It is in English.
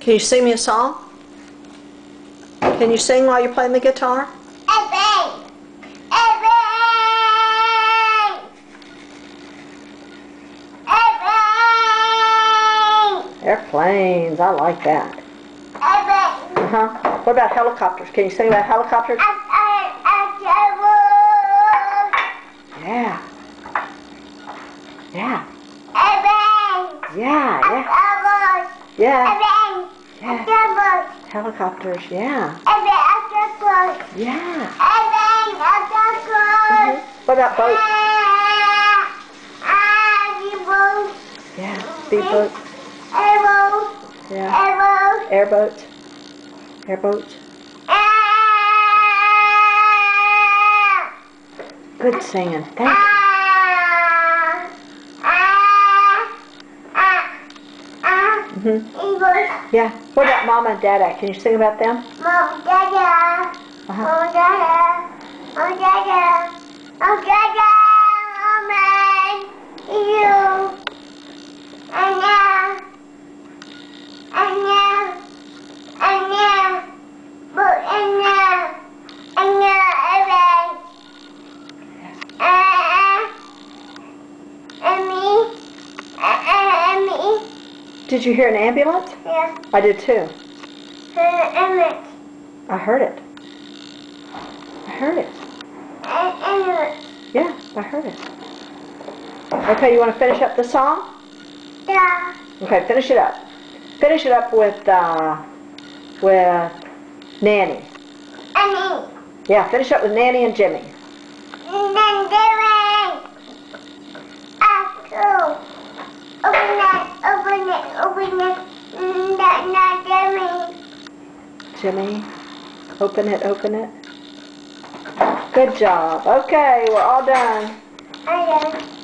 Can you sing me a song? Can you sing while you're playing the guitar? Airplanes, I like that. What about helicopters? Can you sing about helicopters? Yeah. Yeah. Yeah, yeah. Yeah. Yeah. Helicopters, yeah. Yeah. What about boats? Yeah. Speedboats. Yeah. Airboats. Airboats. Good singing. Thank you. Yeah. What about Mama and Dada? Can you sing about them? Mom, Dada. Mom, Dada. Mom, Dada. Mom, Dada. Mom, you. Anna. Anna. Anna. But Anna. Anna, Evan. Emmy. Emmy. Did you hear an ambulance? Yeah. I did too. Emmett. I heard it. I heard it. Emmett. Yeah, I heard it. Okay, you want to finish up the song? Yeah. Okay, finish it up. Finish it up with Nanny. Annie. Yeah, finish up with Nanny and Jimmy. And then Jimmy. Open it. Not Jimmy. Jimmy, open it. Good job. Okay, we're all done. I done.